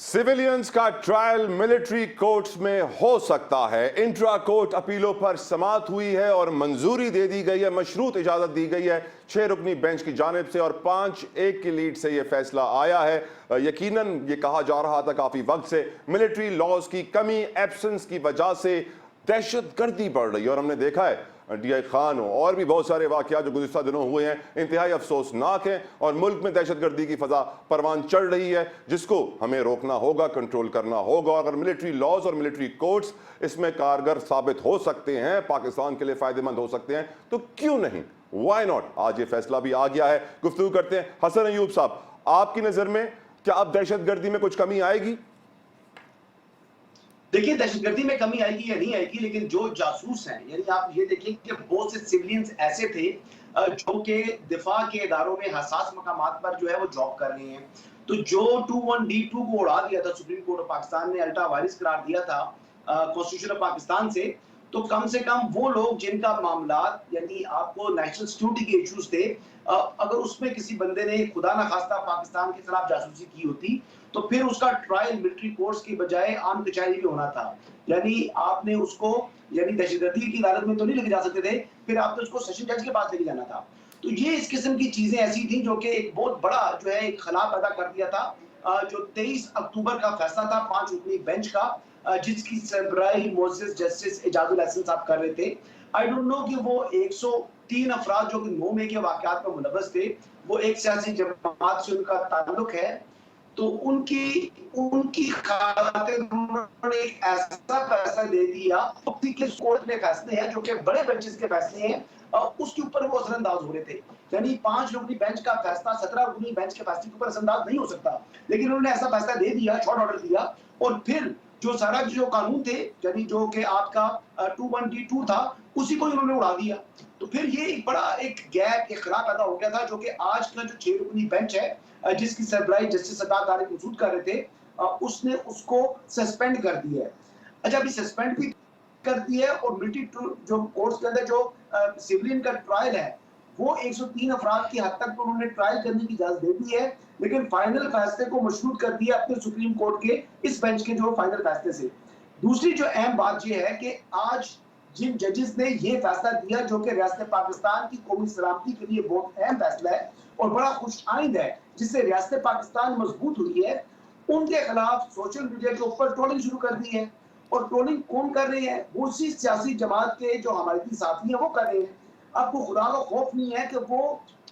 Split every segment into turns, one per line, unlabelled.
Civilians का trial military courts में हो सकता है। इंट्रा कोर्ट अपीलों पर समाअत हुई है और मंजूरी दे दी गई है, मशरूत इजाजत दी गई है 6 रुकनी बेंच की जानिब से और 5-1 की लीड से यह फैसला आया है। यकीनन ये कहा जा रहा था काफी वक्त से मिलिट्री लॉज की कमी, एब्सेंस की वजह से दहशत गर्दी बढ़ रही है और हमने देखा है DI खान और भी बहुत सारे वाकयात जो गुज़िश्ता दिनों हुए हैं इंतहाई अफसोसनाक हैं और मुल्क में दहशत गर्दी की फजा परवान चढ़ रही है, जिसको हमें रोकना होगा, कंट्रोल करना होगा। अगर मिलिट्री लॉज और मिलिट्री कोर्ट्स इसमें कारगर साबित हो सकते हैं, पाकिस्तान के लिए फायदेमंद हो सकते हैं, तो क्यों नहीं, वाई नॉट। आज ये फैसला भी आ गया है। गुफ्तगू करते हैं हसन अयूब साहब, आपकी नजर में क्या अब दहशत गर्दी में कुछ कमी आएगी?
देखिए, दहशतगर्दी में कमी आएगी या नहीं आएगी, लेकिन जो जासूस हैं, यानी आप ये देखिए कि बहुत से सिविलियंस ऐसे थे जो कि दिफा के इदारों में हसास मकामात पर जो है वो जॉब कर रहे हैं। तो जो 21D2 को उड़ा दिया था सुप्रीम कोर्ट ऑफ पाकिस्तान ने, अल्ट्रा वायरस करार दिया था कॉन्स्टिट्यूशन ऑफ पाकिस्तान से, तो कम से कम वो लोग जिनका मामला यानी आपको नेशनल सिक्योरिटी के इश्यूज थे, अगर उसमें किसी बंदे ने खुदा ना खास्ता पाकिस्तान के खिलाफ जासूसी की होती तो फिर उसका ट्रायल मिलिट्री कोर्ट्स की बजाय आम कचहरी में होना था। यानी आपने उसको यानी दहशतगर्दी की अदालत में तो नहीं लेके जा सकते थे, फिर आपने उसको सेशन जज के पास लेके जाना था। तो ये इस किस्म की चीजें ऐसी थी जो कि एक बहुत बड़ा जो है एक खला पैदा कर दिया था। जो 23 अक्टूबर का फैसला था 5 रुकनी बेंच का, जिसकी सरबराही मोसेस जस्टिस एजाजुल हसन साहब कर रहे थे। आई डोंट नो कि वो 103 अफराद जो कि 9 मई के वाकयात में मुलव्वस थे, वो एक सियासी जमात से उनका ताल्लुक है, तो उनकी उनकी खातिर उन्होंने एक ऐसा फैसला दे दिया, के कोर्ट में फैसले हैं जो कि बड़े बेंचेस के फैसले हैं, उसके ऊपर वो असरअंदाज हो रहे थे। यानी 5 रुकनी बेंच का फैसला 17 रुकनी बेंच के फैसले के ऊपर असरअंदाज नहीं हो सकता, लेकिन उन्होंने ऐसा फैसला दे दिया, शॉर्ट ऑर्डर दिया, और फिर जो सारा जो कानून थे यानी जो कि आपका 21D2 था, उसी को उन्होंने उड़ा दिया। तो फिर ये एक बड़ा एक गैप, एक खला पैदा हो गया था, जो कि आज का जो 6 रुकनी बेंच है जिसकी सरबराही जस्टिस सदात तारिक मसूद कर रहे थे, उसने उसको सस्पेंड कर दिया है। अच्छा, अभी सस्पेंड भी कर दिया है और मिलिट्री जो कोर्ट्स के अंदर जो सिविलियन का ट्रायल है, वो 103 अफराद की हद तक तो उन्होंने ट्रायल करने की इजाजत दे दी है, लेकिन फाइनल फैसले को मशरूत कर दिया अपने सुप्रीम कोर्ट के इस बेंच के जो फाइनल फैसले से। दूसरी जो अहम बात यह है कि आज जिन जजेस ने यह फैसला दिया, जो कि रियासत पाकिस्तान की कौमी सलामती के लिए बहुत अहम फैसला है और बड़ा खुशआइंद है, जिससे रियासत पाकिस्तान मजबूत हुई है, उनके खिलाफ सोशल मीडिया के ऊपर ट्रोलिंग शुरू कर दी है। और ट्रोलिंग कौन कर रहे हैं? वो उसी सियासी जमात के जो हमारे साथी हैं वो कर रहे हैं। आपको खुदा का खौफ नहीं है कि वो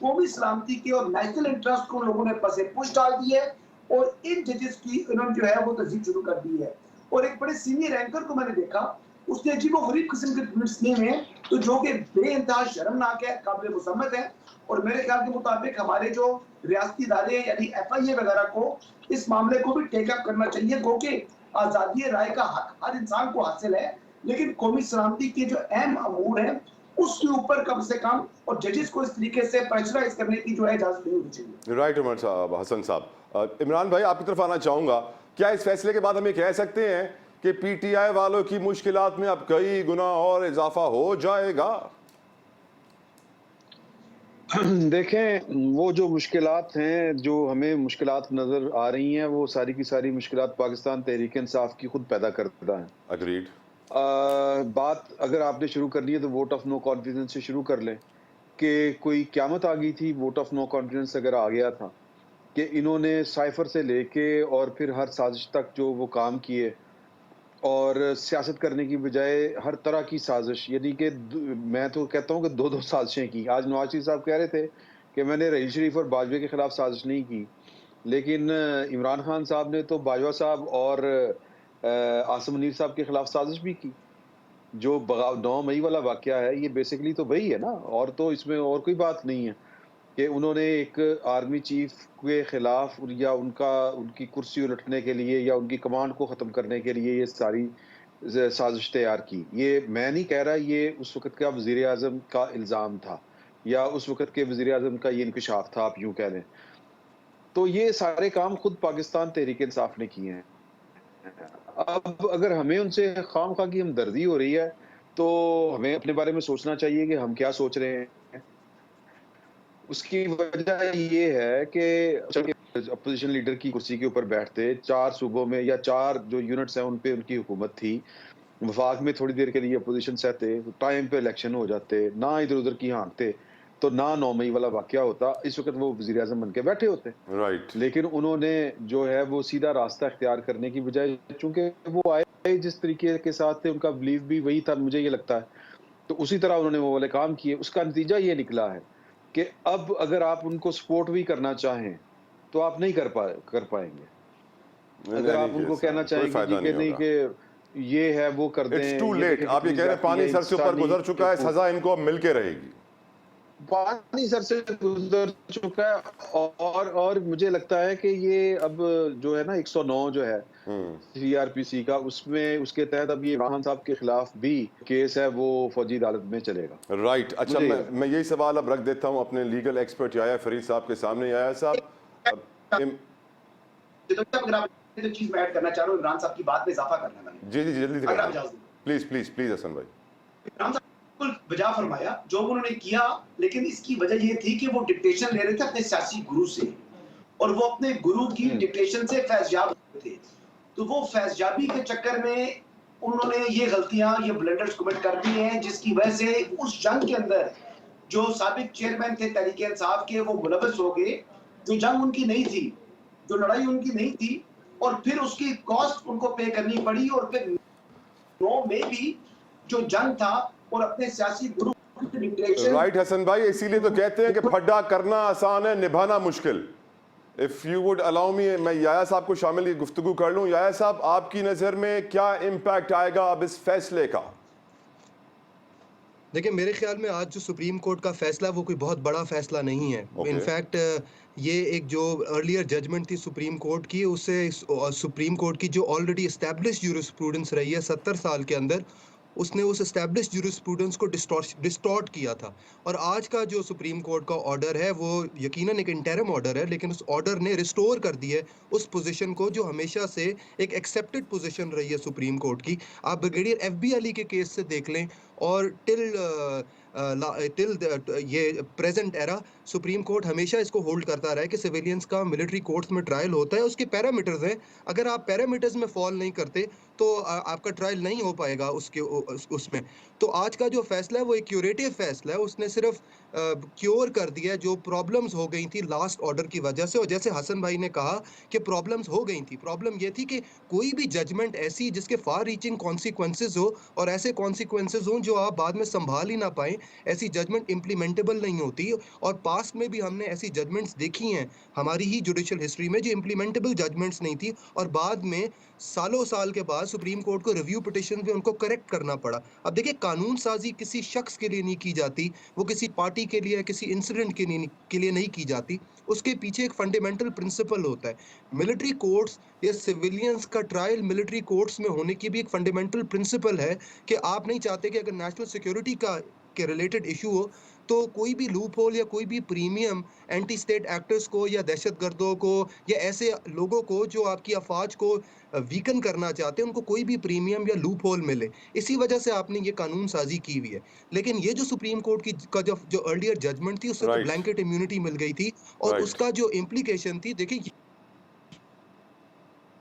कौमी सलामती के और नेशनल इंटरेस्ट को लोगों ने पसे पुश डाल दी है और इन जजेस की इन्होंने जो है वो तस्दीक शुरू कर दी है। और एक बड़े सीनियर एंकर को मैंने देखा, उसने अजीबोगरीब किस्म के ट्वीट्स लिए हैं, तो जो कि बेइंतहा शर्मनाक है, काबिल मुसम्मत है। और मेरे ख्याल के मुताबिक हमारे जो रियासती इदारे यानी FIA वगैरह को इस मामले को भी टेक अप करना चाहिए, क्योंकि आजादी राय का हक हर इंसान को हासिल है, लेकिन कौमी सलामती के जो अहम अमूर हैं उसके ऊपर कम से कम और जजेस को इस तरीके से प्रेशराइज करने की जो है इजाजत नहीं होनी चाहिए।
राइट उमर साहब, हसन साहब, इमरान भाई आपकी तरफ आना चाहूंगा। क्या इस फैसले के बाद हम ये कह सकते हैं कि PTI वालों की मुश्किलात में अब कई गुना और इजाफा हो जाएगा?
देखें, वो जो मुश्किलात हैं, जो हमें मुश्किलात नज़र आ रही हैं, वो सारी की सारी मुश्किलात पाकिस्तान तहरीक इंसाफ की खुद पैदा करता है।
अग्रीड।
बात अगर आपने शुरू करनी है तो वोट ऑफ नो कॉन्फिडेंस से शुरू कर लें कि कोई क़यामत आ गई थी। वोट ऑफ नो कॉन्फिडेंस अगर आ गया था कि इन्होंने साइफर से लेके और फिर हर साजिश तक जो वो काम किए और सियासत करने की बजाय हर तरह की साजिश, यानी कि मैं तो कहता हूँ कि 2-2 साजिशें की। आज नवाज शरीफ साहब कह रहे थे कि मैंने रहील शरीफ और बाजवा के खिलाफ साजिश नहीं की, लेकिन इमरान खान साहब ने तो बाजवा साहब और आसिम मुनीर साहब के खिलाफ साजिश भी की। जो 9 मई वाला वाकया है, ये बेसिकली तो वही है ना, और तो इसमें और कोई बात नहीं है कि उन्होंने एक आर्मी चीफ के खिलाफ या उनकी कुर्सी उलटने के लिए या उनकी कमांड को ख़त्म करने के लिए ये सारी साजिश तैयार की। ये मैं नहीं कह रहा, ये उस वक़्त का वज़ीर-ए-आज़म का इल्ज़ाम था या उस वक़्त के वज़ीर-ए-आज़म का ये इंकशाफ था, आप यूँ कह लें। तो ये सारे काम खुद पाकिस्तान तहरीक इंसाफ ने किए हैं। अब अगर हमें उनसे खामखा की हमदर्दी हो रही है, तो हमें अपने बारे में सोचना चाहिए कि हम क्या सोच रहे हैं। उसकी वजह ये है कि अपोजिशन लीडर की कुर्सी के ऊपर बैठते, 4 सूबों में या 4 जो यूनिट्स हैं उन पे उनकी हुकूमत थी। वफाक में थोड़ी देर के लिए अपोजिशन सहते, टाइम पे इलेक्शन हो जाते, ना इधर-उधर की हाँकते, तो ना 9 मई वाला वाकया होता, इस वक़्त वो वज़ीर-ए-आज़म बन के बैठे होते।
राइट।
लेकिन उन्होंने जो है वो सीधा रास्ता इख्तियार करने की बजाय, चूँकि वो आए जिस तरीके के साथ थे, उनका बिलीव भी वही था, मुझे ये लगता है। तो उसी तरह उन्होंने वो वाले काम किए। उसका नतीजा ये निकला है कि अब अगर आप उनको सपोर्ट भी करना चाहें, तो आप नहीं कर पाएँगे। अगर आप
नहीं
उनको
जैसा,
कहना
कोई
चाहेंगे जी
फायदा
कि
नहीं
नहीं
होगा।
कि ये है वो कर दें,
इट्स टू
ये
लेट।
देखें
आप ये
कितनी
कह रहे हैं
ज़्यादती
पानी
है,
सर से ऊपर
इंसानी
गुजर चुका है,
हकूक।
सजा इनको अब मिल के रहेगी।
पानी सर से गुजर चुका है और मुझे लगता है कि ये अब जो है ना 109 जो है
हम्म।
सीआरपीसी का, उसमें उसके तहत अब ये इमरान खान साहब के खिलाफ भी केस है वो फौजी अदालत में चलेगा।
राइट। अच्छा,
मुझे
मैं यही सवाल अब रख देता हूं अपने लीगल एक्सपर्ट याया फरीद साहब के सामने। याया साहब, अब
तो अगर आप जो चीज मैं ऐड करना चाह रहा हूँ, इमरान साहब की बात में इजाफा करना है मैंने,
जी जी जल्दी से
अगर
करें
आप इजाजत दें।
प्लीज प्लीज प्लीज हसन भाई।
इमरान साहब बिल्कुल बजा फरमाया जो उन्होंने किया, लेकिन इसकी वजह ये थी कि वो डिक्टेशन ले रहे थे अपने सियासी गुरु से, और वो अपने गुरु की डिक्टेशन से फैज़याब थे। तो वो फैज़याबी के चक्कर में उन्होंने ये गलतियां, ये ब्लंडर्स कमिट कर दी हैं, जिसकी वजह से उस जंग के अंदर जो साबिक चेयरमैन थे तहरीक इंसाफ के, वो मुलव्वस हो गए। जो जंग उनकी नहीं थी, जो लड़ाई उनकी नहीं थी, और फिर उसकी कॉस्ट उनको पे करनी पड़ी। और फिर 9 में भी जो जंग था और अपने सियासी गुरु की डिक्टेशन।
राइट हसन भाई, इसीलिए तो कहते हैं कि फड्डा करना आसान है, निभाना मुश्किल। If you would allow me, मैं याया साहब को शामिल गुफ्तगू कर लूं। याया साहब, आपकी नजर में क्या इम्पैक्ट आएगा अब इस फैसले का?
देखिए, मेरे ख्याल में आज जो सुप्रीम कोर्ट का फैसला वो कोई बहुत बड़ा फैसला नहीं है।
Okay.
इनफैक्ट ये एक जो अर्लियर जजमेंट थी सुप्रीम कोर्ट की, उससे सुप्रीम कोर्ट की जो ऑलरेडी एस्टैब्लिश्ड ज्यूरिस्प्रूडेंस रही है 70 साल के अंदर, उसने उस एस्टैब्लिश्ड ज्यूरिस्प्रूडेंस को डिस्टॉर्ट किया था। और आज का जो सुप्रीम कोर्ट का ऑर्डर है वो यकीनन एक इंटरिम ऑर्डर है, लेकिन उस ऑर्डर ने रिस्टोर कर दी है उस पोजीशन को जो हमेशा से एक एक्सेप्टेड पोजीशन रही है सुप्रीम कोर्ट की। आप ब्रिगेडियर एफबी अली के केस से देख लें, और टिल ये प्रेजेंट एरा सुप्रीम कोर्ट हमेशा इसको होल्ड करता रहा है कि सिविलियंस का मिलिट्री कोर्ट्स में ट्रायल होता है, उसके पैरामीटर्स हैं। अगर आप पैरामीटर्स में फॉल नहीं करते तो आपका ट्रायल नहीं हो पाएगा उसमें। तो आज का जो फैसला है वो एक क्यूरेटिव फैसला है। उसने सिर्फ क्योर कर दिया जो प्रॉब्लम्स हो गई थी लास्ट ऑर्डर की वजह से। और जैसे हसन भाई ने कहा कि प्रॉब्लम्स हो गई थी, प्रॉब्लम ये थी कि कोई भी जजमेंट ऐसी जिसके फार रीचिंग कॉन्सिक्वेंसेज हो, और ऐसे कॉन्सिक्वेंसेज हो जो आप बाद में संभाल ही ना पाए, ऐसी जजमेंट इम्प्लीमेंटेबल नहीं होती। और पास्ट में भी हमने ऐसी जजमेंट्स देखी हैं हमारी ही जुडिशियल हिस्ट्री में जो इम्प्लीमेंटेबल जजमेंट्स नहीं थी, और बाद में सालों साल के बाद सुप्रीम कोर्ट को रिव्यू पिटिशन में उनको करेक्ट करना पड़ा। अब देखिए, कानून साजी किसी शख्स के लिए नहीं की जाती, वो किसी पार्टी के लिए, किसी इंसिडेंट के लिए नहीं की जाती। उसके पीछे एक फंडामेंटल प्रिंसिपल होता है। मिलिट्री कोर्ट्स या सिविलियंस का ट्रायल मिलिट्री कोर्ट्स में होने की भी एक फंडामेंटल प्रिंसिपल है कि आप नहीं चाहते कि अगर नेशनल सिक्योरिटी के रिलेटेड इशू हो तो कोई भी लूप होल या कोई भी प्रीमियम एंटी स्टेट एक्टर्स को या दहशतगर्दों को या ऐसे लोगों को जो आपकी अफवाज को वीकन करना चाहते हैं, उनको कोई भी प्रीमियम या लूप होल मिले। इसी वजह से आपने ये कानून साजी की हुई है। लेकिन ये जो सुप्रीम कोर्ट की जो अर्लियर जजमेंट थी, उससे तो
Right.
ब्लैंकेट इम्यूनिटी मिल गई थी, और
Right.
उसका जो इम्प्लीकेशन थी, देखिए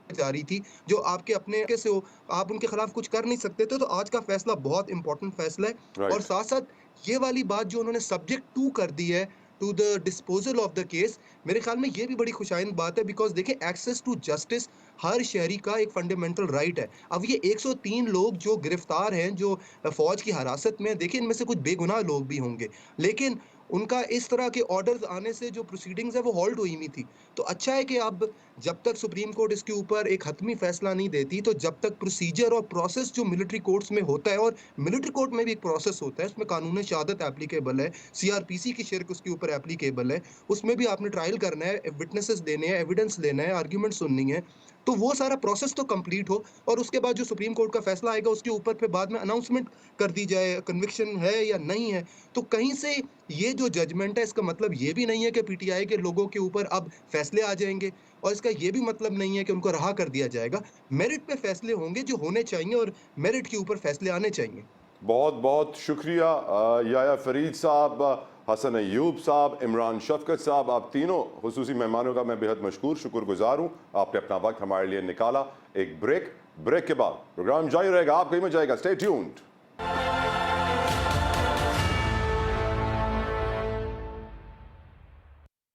जा रही थी जो आपके अपने कैसे हो, आप उनके खिलाफ कुछ कर नहीं सकते थे। तो आज का फैसला बहुत इंपॉर्टेंट फैसला है।
Right.
और साथ साथ ये वाली बात जो उन्होंने सब्जेक्ट टू कर दी है to the disposal of the case, मेरे ख्याल में ये भी बड़ी खुशाइंद बात है। बिकॉज देखिए, एक्सेस टू जस्टिस हर शहरी का एक फंडामेंटल राइट है। अब ये 103 लोग जो गिरफ्तार हैं, जो फौज की हिरासत में, देखिए इनमें से कुछ बेगुनाह लोग भी होंगे, लेकिन उनका इस तरह के ऑर्डर्स आने से जो प्रोसीडिंग्स है वो होल्ड हुई हुई थी। तो अच्छा है कि अब जब तक सुप्रीम कोर्ट इसके ऊपर एक हतमी फैसला नहीं देती, तो जब तक प्रोसीजर और प्रोसेस जो मिलिट्री कोर्ट्स में होता है, और मिलिट्री कोर्ट में भी एक प्रोसेस होता है, उसमें कानून शहादत एप्लीकेबल है, सीआरपीसी की शिर्क उसके ऊपर एप्लीकेबल है, उसमें भी आपने ट्रायल करना है, विटनेसेस देने हैं, एविडेंस लेना है, आर्ग्यूमेंट सुननी है। तो वो सारा प्रोसेस तो कंप्लीट हो, और उसके बाद जो सुप्रीम कोर्ट का फैसला आएगा उसके ऊपर फिर बाद में अनाउंसमेंट कर दी जाए कन्विक्शन है या नहीं है। तो कहीं से ये जो जजमेंट है, इसका मतलब ये भी नहीं है कि पीटीआई के लोगों के ऊपर अब फैसले आ जाएंगे, और इसका ये भी मतलब नहीं है कि उनको रहा कर दिया जाएगा। मेरिट पे फैसले होंगे जो होने चाहिए, और मेरिट के ऊपर फैसले आने चाहिए।
बहुत बहुत शुक्रिया याया फरीद साहब। हसन अयूब साहब, इमरान शफकत साहब, आप तीनों खुसूसी मेहमानों का मैं बेहद मशकूर शुक्रगुजार हूँ। आपने अपना वक्त हमारे लिए निकाला। एक ब्रेक के बाद प्रोग्राम जारी रहेगा, आप कहीं मत जाएगा, स्टे ट्यून्ड।